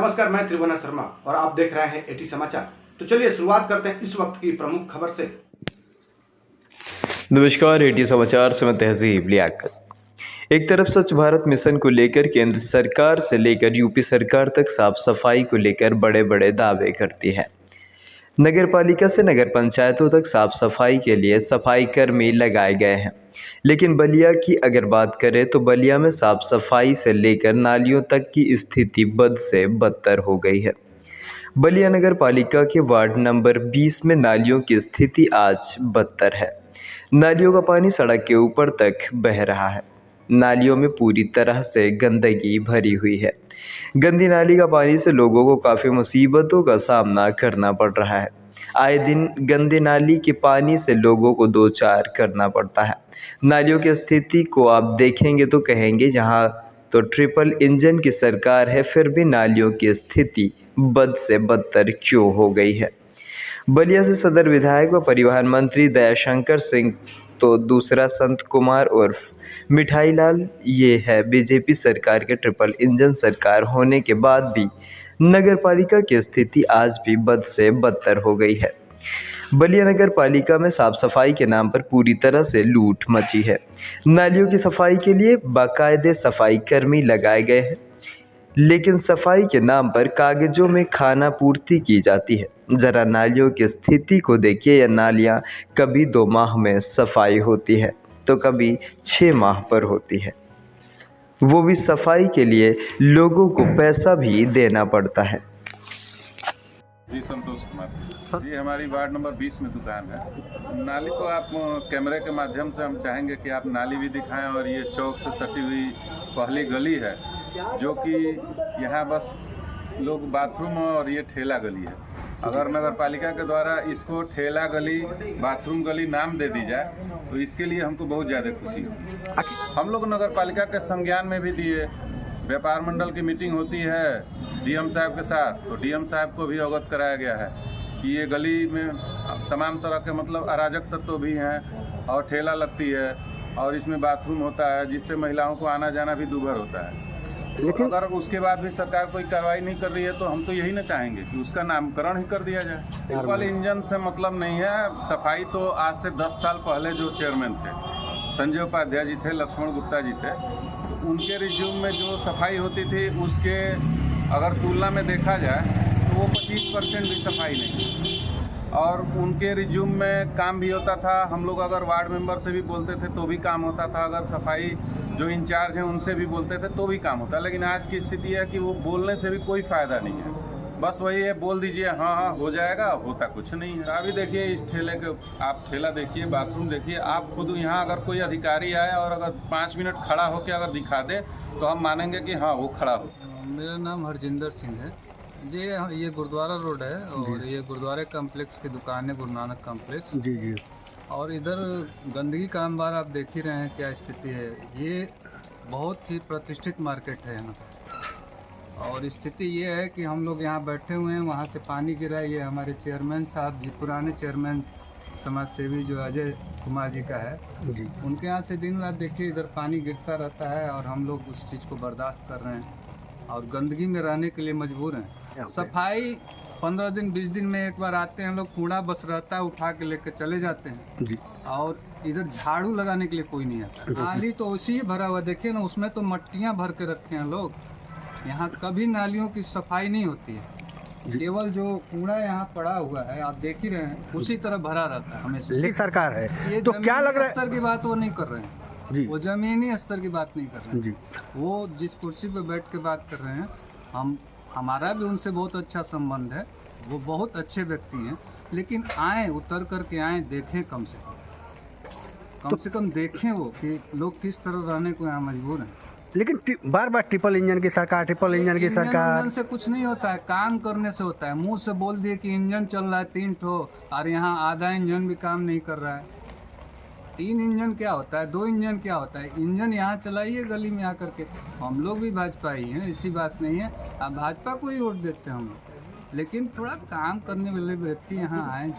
नमस्कार, मैं त्रिभुवन शर्मा और आप देख रहे हैं एटी समाचार। तो चलिए शुरुआत करते हैं इस वक्त की प्रमुख खबर से। नमस्कार, एटी समाचार से मैं तहजीब लियाकत। एक तरफ स्वच्छ भारत मिशन को लेकर केंद्र सरकार से लेकर यूपी सरकार तक साफ सफाई को लेकर बड़े बड़े दावे करती है। नगर पालिका से नगर पंचायतों तक साफ सफाई के लिए सफाई कर्मी लगाए गए हैं, लेकिन बलिया की अगर बात करें तो बलिया में साफ सफाई से लेकर नालियों तक की स्थिति बद से बदतर हो गई है। बलिया नगर पालिका के वार्ड नंबर 20 में नालियों की स्थिति आज बदतर है। नालियों का पानी सड़क के ऊपर तक बह रहा है। नालियों में पूरी तरह से गंदगी भरी हुई है। गंदी नाली का पानी से लोगों को काफ़ी मुसीबतों का सामना करना पड़ रहा है। आए दिन गंदी नाली के पानी से लोगों को दो चार करना पड़ता है। नालियों की स्थिति को आप देखेंगे तो कहेंगे यहाँ तो ट्रिपल इंजन की सरकार है, फिर भी नालियों की स्थिति बद से बदतर क्यों हो गई है। बलिया से सदर विधायक व परिवहन मंत्री दयाशंकर सिंह तो दूसरा संत कुमार उर्फ मिठाई लाल, ये है बीजेपी सरकार के ट्रिपल इंजन सरकार होने के बाद भी नगर पालिका की स्थिति आज भी बद से बदतर हो गई है। बलिया नगर पालिका में साफ सफाई के नाम पर पूरी तरह से लूट मची है। नालियों की सफाई के लिए बाकायदे सफाई कर्मी लगाए गए हैं, लेकिन सफाई के नाम पर कागजों में खाना पूर्ति की जाती है। जरा नालियों की स्थिति को देखिए। यह नालियाँ कभी 2 माह में सफाई होती है तो कभी 6 माह पर होती है, वो भी सफाई के लिए लोगों को पैसा भी देना पड़ता है। जी संतोष कुमार जी, हमारी वार्ड नंबर 20 में दुकान है। नाली को आप कैमरे के माध्यम से हम चाहेंगे कि आप नाली भी दिखाएं, और ये चौक से सटी हुई पहली गली है जो कि यहाँ बस लोग बाथरूम और ये ठेला गली है। अगर नगर पालिका के द्वारा इसको ठेला गली बाथरूम गली नाम दे दी जाए तो इसके लिए हमको बहुत ज़्यादा खुशी होगी। हम लोग नगर पालिका के संज्ञान में भी दिए, व्यापार मंडल की मीटिंग होती है डीएम साहब के साथ, तो डीएम साहब को भी अवगत कराया गया है कि ये गली में तमाम तरह के मतलब अराजक तत्व भी हैं और ठेला लगती है और इसमें बाथरूम होता है जिससे महिलाओं को आना जाना भी दूभर होता है। लेकिन अगर उसके बाद भी सरकार कोई कार्रवाई नहीं कर रही है तो हम तो यही ना चाहेंगे कि उसका नामकरण ही कर दिया जाए। ट्रिपल इंजन से मतलब नहीं है। सफाई तो आज से 10 साल पहले जो चेयरमैन थे संजय उपाध्याय जी थे, लक्ष्मण गुप्ता जी थे, तो उनके रिज्यूम में जो सफाई होती थी उसके अगर तुलना में देखा जाए तो वो 25% भी सफाई नहीं, और उनके रिज्यूम में काम भी होता था। हम लोग अगर वार्ड मेंबर से भी बोलते थे तो भी काम होता था, अगर सफाई जो इंचार्ज हैं उनसे भी बोलते थे तो भी काम होता है। लेकिन आज की स्थिति है कि वो बोलने से भी कोई फ़ायदा नहीं है। बस वही है, बोल दीजिए हाँ हाँ हो जाएगा, होता कुछ नहीं है। अभी देखिए इस ठेले के, आप ठेला देखिए, बाथरूम देखिए, आप खुद यहाँ अगर कोई अधिकारी आए और अगर 5 मिनट खड़ा होकर अगर दिखा दे तो हम मानेंगे कि हाँ वो खड़ा हो। मेरा नाम हरजिंदर सिंह है जी। ये गुरुद्वारा रोड है और ये गुरुद्वारे कम्प्लेक्स की दुकान है, गुरु नानक कम्प्लेक्स जी जी। और इधर गंदगी का अंबार आप देख ही रहे हैं क्या स्थिति है। ये बहुत ही प्रतिष्ठित मार्केट है यहाँ, और स्थिति ये है कि हम लोग यहाँ बैठे हुए हैं, वहाँ से पानी गिरा है। ये हमारे चेयरमैन साहब जी, पुराने चेयरमैन समाज सेवी जो अजय कुमार जी का है जी, उनके यहाँ से दिन रात देखिए इधर पानी गिरता रहता है और हम लोग उस चीज़ को बर्दाश्त कर रहे हैं और गंदगी में रहने के लिए मजबूर हैं। सफाई 15 दिन 20 दिन में एक बार आते हैं लोग, कूड़ा बस रहता है, उठा के लेकर चले जाते हैं जी। और इधर झाड़ू लगाने के लिए कोई नहीं आता। नाली तो उसी ही भरा हुआ, देखिए ना, उसमें तो मट्टियाँ भर के रखे हैं लोग। यहाँ कभी नालियों की सफाई नहीं होती है, केवल जो कूड़ा यहाँ पड़ा हुआ है आप देख ही रहे हैं उसी तरह भरा रहता है हमेशा। लेकिन सरकार है ये तो क्या लग रहा है, स्तर की बात वो नहीं कर रहे हैं जी, वो जमीनी स्तर की बात नहीं कर रहे हैं जी। वो जिस कुर्सी पे बैठ के बात कर रहे हैं, हमारा भी उनसे बहुत अच्छा संबंध है, वो बहुत अच्छे व्यक्ति हैं, लेकिन आए उतर करके आए, देखें कम से कम देखें वो कि लोग किस तरह रहने को यहाँ मजबूर हैं। लेकिन बार बार ट्रिपल इंजन की सरकार इंजन से कुछ नहीं होता है, काम करने से होता है। मुंह से बोल दिए कि इंजन चल रहा है 3 ठो, और यहाँ आधा इंजन भी काम नहीं कर रहा है। 3 इंजन क्या होता है, 2 इंजन क्या होता है। इंजन यहाँ चलाइए गली में आकर के। हम लोग भी भाजपा ही हैं, ऐसी बात नहीं है, आप भाजपा को ही वोट देते हैं हम लोग, लेकिन थोड़ा काम करने वाले व्यक्ति यहाँ आए।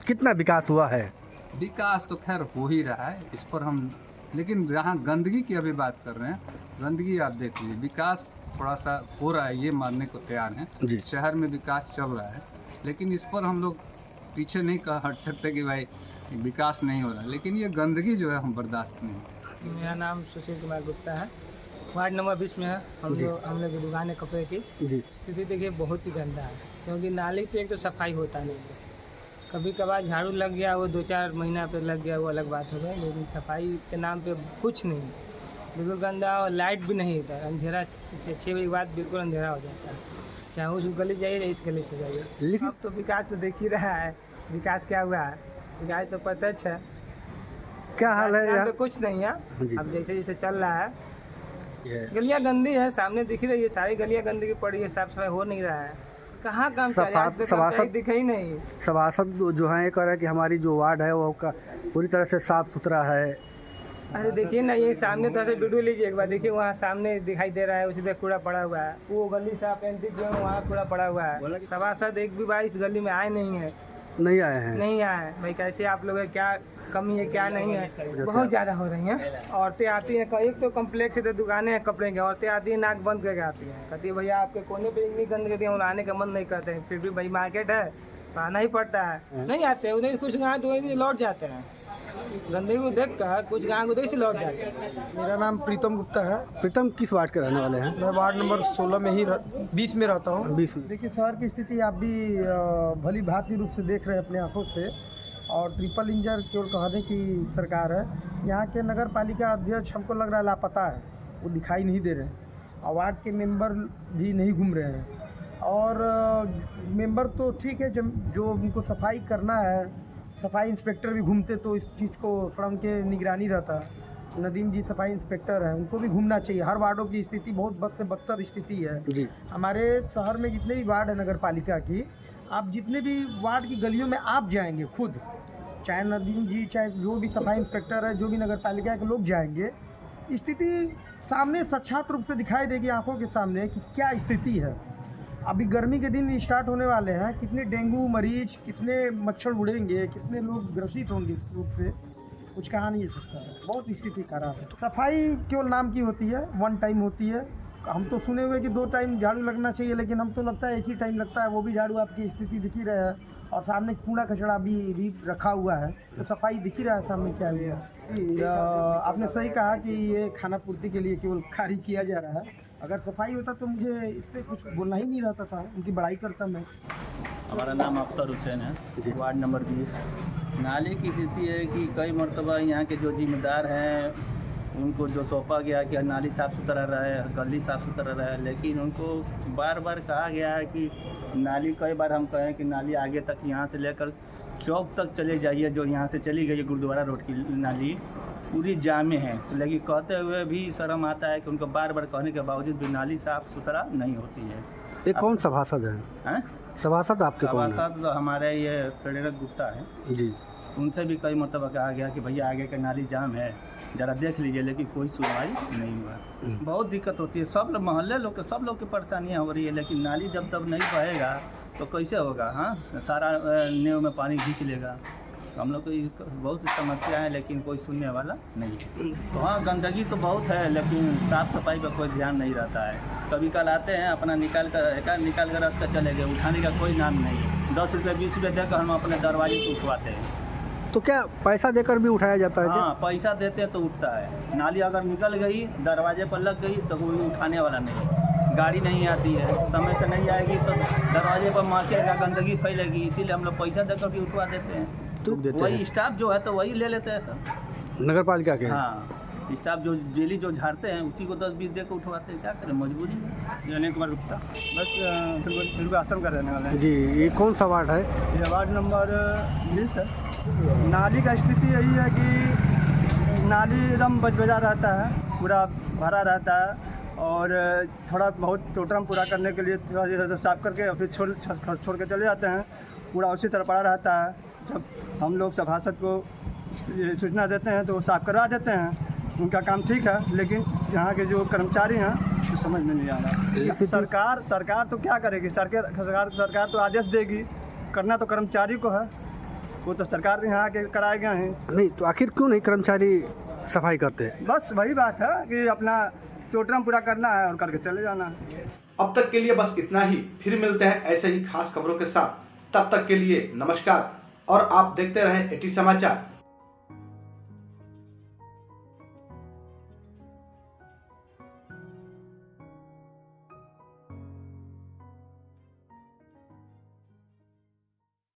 कितना विकास हुआ है? विकास तो खैर हो ही रहा है, इस पर हम, लेकिन जहाँ गंदगी की अभी बात कर रहे हैं, गंदगी आप देख लीजिए, विकास थोड़ा सा हो रहा है, ये मानने को तैयार हैं। जी। शहर में विकास चल रहा है, लेकिन इस पर हम लोग पीछे नहीं हट सकते कि भाई विकास नहीं हो रहा, लेकिन ये गंदगी जो है हम बर्दाश्त नहीं। मेरा नाम सुशील कुमार गुप्ता है, वार्ड नंबर 20 में है। हम लोग की दुकान है कपड़े की। जी। स्थिति देखिए बहुत ही गंदा है, क्योंकि नाली तो एक तो सफाई होता नहीं है। कभी कभार झाड़ू लग गया, वो 2-4 महीना पे लग गया, वो अलग बात हो गई, लेकिन सफाई के नाम पे कुछ नहीं, बिल्कुल गंदा। और लाइट भी नहीं होता, अंधेरा से 6 बजे के बाद बिल्कुल अंधेरा हो जाता है, चाहे उस गली जाइए या इस गली से जाइए। लेकिन अब तो विकास तो देख ही रहा है, विकास क्या हुआ है, विकास तो प्रत्यक्ष है। क्या हाल है यहाँ? तो कुछ नहीं है, जी। अब जैसे जैसे चल रहा है, गलियाँ गंदी है, सामने दिख रही है, सारी गलियाँ गंदगी पड़ी है, साफ सफाई हो नहीं रहा है। कहाँ काम चल रहा है, आज तक सभासद दिखा ही नहीं। सभासद जो हैं ये कह रहे हैं कि हमारी जो वार्ड है वो पूरी तरह से साफ सुथरा है। अरे देखिए ना, ये सामने तो ऐसे वीडियो लीजिए एक बार, देखिए वहाँ सामने दिखाई दे रहा है, उसी पे कूड़ा पड़ा हुआ है। वो गली से आप एंट्री जो है वहाँ कूड़ा पड़ा हुआ है। सभासद एक भी बार इस गली में आए नहीं है, नहीं आए हैं। नहीं आए। भाई कैसे आप लोग क्या कमी है, क्या नहीं है, बहुत ज़्यादा हो रही हैं। औरतें आती हैं, एक तो कम्प्लेक्स है, दुकानें हैं कपड़े की, औरतें आती हैं नाक बंद करके आती हैं, कहती है भैया आपके कोने पे इतनी गंदगी है, आने का मन नहीं करते हैं, फिर भी भाई मार्केट है तो आना ही पड़ता है। नहीं आते उधर, कुछ गाँव तो वही लौट जाते हैं, गंदगी को देख कर कुछ गाँव उधर से लौट जाते हैं। मेरा नाम प्रीतम गुप्ता है। प्रीतम किस वार्ड के रहने वाले हैं? मैं वार्ड नंबर 16 में ही 20 में रहता हूँ। 20 में। देखिए शहर की स्थिति आप भी भली भांति रूप से देख रहे हैं अपने आंखों से, और ट्रिपल इंजन केवल कहने की सरकार है। यहाँ के नगर पालिका अध्यक्ष हमको लग रहा है लापता है, वो दिखाई नहीं दे रहे हैं, और वार्ड के मेंबर भी नहीं घूम रहे हैं। और मेंबर तो ठीक है, जो उनको सफाई करना है, सफाई इंस्पेक्टर भी घूमते तो इस चीज़ को थोड़ा उनके निगरानी रहता। नदीम जी सफाई इंस्पेक्टर हैं, उनको भी घूमना चाहिए। हर वार्डों की स्थिति बहुत बद से बदतर स्थिति है जी। हमारे शहर में जितने भी वार्ड है नगर पालिका की, आप जितने भी वार्ड की गलियों में आप जाएंगे खुद, चाहे नदीम जी, चाहे जो भी सफाई इंस्पेक्टर है, जो भी नगर पालिका के लोग जाएंगे, स्थिति सामने सच्छात रूप से दिखाई देगी आंखों के सामने कि क्या स्थिति है। अभी गर्मी के दिन स्टार्ट होने वाले हैं, कितने डेंगू मरीज, कितने मच्छर उड़ेंगे, कितने लोग ग्रसित होंगे इस रूप से, कुछ कहा नहीं जा सकता है। बहुत स्थिति खराब है। सफाई केवल नाम की होती है, 1 टाइम होती है। हम तो सुने हुए कि 2 टाइम झाड़ू लगना चाहिए, लेकिन हम तो लगता है 1 ही टाइम लगता है, वो भी झाड़ू आपकी स्थिति दिख ही रहा है, और सामने कूड़ा कचड़ा भी रखा हुआ है, तो सफाई दिख ही रहा है सामने क्या हुआ। आपने सही कहा कि ये खाना पूर्ति के लिए केवल खारिज किया जा रहा है। अगर सफाई होता तो मुझे इस पर कुछ बोलना ही नहीं रहता था, उनकी बड़ाई करता मैं। हमारा नाम अख्तर हुसैन है, वार्ड नंबर 20। नाले की स्थिति है कि कई मरतबा यहाँ के जो जिम्मेदार हैं उनको जो सौंपा गया कि नाली साफ़ सुथरा रहे, गली साफ़ सुथरा रहे, लेकिन उनको बार बार कहा गया है कि नाली, कई बार हम कहें कि नाली आगे तक यहाँ से लेकर चौक तक चले जाइए, जो यहाँ से चली गई गुरुद्वारा रोड की नाली पूरी जामे है, लेकिन कहते हुए भी शर्म आता है कि उनको बार बार कहने के बावजूद भी नाली साफ़ सुथरा नहीं होती है। ये कौन सभासद हैं? सभासद आपके कौन हैं? सभासद हमारे ये प्रेरक गुप्ता है जी। उनसे भी कई मरतबा कहा गया कि भैया आगे का नाली जाम है, ज़रा देख लीजिए, लेकिन कोई सुनवाई नहीं हुआ। बहुत दिक्कत होती है, सब मोहल्ले लोग के, सब लोग की परेशानियाँ हो रही है, लेकिन नाली जब तक नहीं बहेगा तो कैसे होगा। हाँ, सारा नींव में पानी खींच लेगा। हम लोग को बहुत सी समस्या है, लेकिन कोई सुनने वाला नहीं है। तो हाँ, गंदगी तो बहुत है, लेकिन साफ़ सफाई पर कोई ध्यान नहीं रहता है। कभी कल आते हैं, अपना निकाल कर रख कर चले गए, उठाने का कोई नाम नहीं। 10 रुपये 20 रुपये देकर हम अपने दरवाजे से उठवाते हैं। तो क्या पैसा देकर भी उठाया जाता है? हाँ, पैसा देते हैं तो उठता है। नाली अगर निकल गई, दरवाजे पर लग गई, तो कोई उठाने वाला नहीं, गाड़ी नहीं आती है, समय से नहीं आएगी तो दरवाजे पर माचेगा, गंदगी फैलेगी, इसीलिए हम लोग पैसा देकर भी उठवा देते हैं। तो वही स्टाफ जो है तो वही ले लेते हैं तो। नगर पालिका के? हाँ, स्टाफ जो डेली जो झाड़ते हैं उसी को 10-20 दे कर उठवाते हैं, क्या करें, मजबूरी है। अनिल कुमार गुप्ता, बस फिर आश्रम का रहने वाला है जी। ये कौन सा वार्ड है? ये वार्ड नंबर 20 है। नाली का स्थिति यही है कि नाली एकदम बजबजा रहता है, पूरा भरा रहता है, और थोड़ा बहुत टोटरम पूरा करने के लिए थोड़ा देर साफ करके फिर छोड़ के चले जाते हैं, पूरा उसी तरह पड़ा रहता है। जब हम लोग सभासद को ये सूचना देते हैं तो वो साफ करवा देते हैं, उनका काम ठीक है, लेकिन यहाँ के जो कर्मचारी हैं तो समझ में नहीं आ रहा। सरकार तो क्या करेगी, सरकार तो आदेश देगी, करना तो कर्मचारी को है, वो तो सरकार यहाँ के कराए गए हैं। नहीं तो आखिर क्यों नहीं कर्मचारी सफाई करते हैं? बस वही बात है कि अपना टोटल पूरा करना है और करके चले जाना है। अब तक के लिए बस इतना ही, फिर मिलते हैं ऐसे ही खास खबरों के साथ। तब तक के लिए नमस्कार और आप देखते रहें एटी समाचार।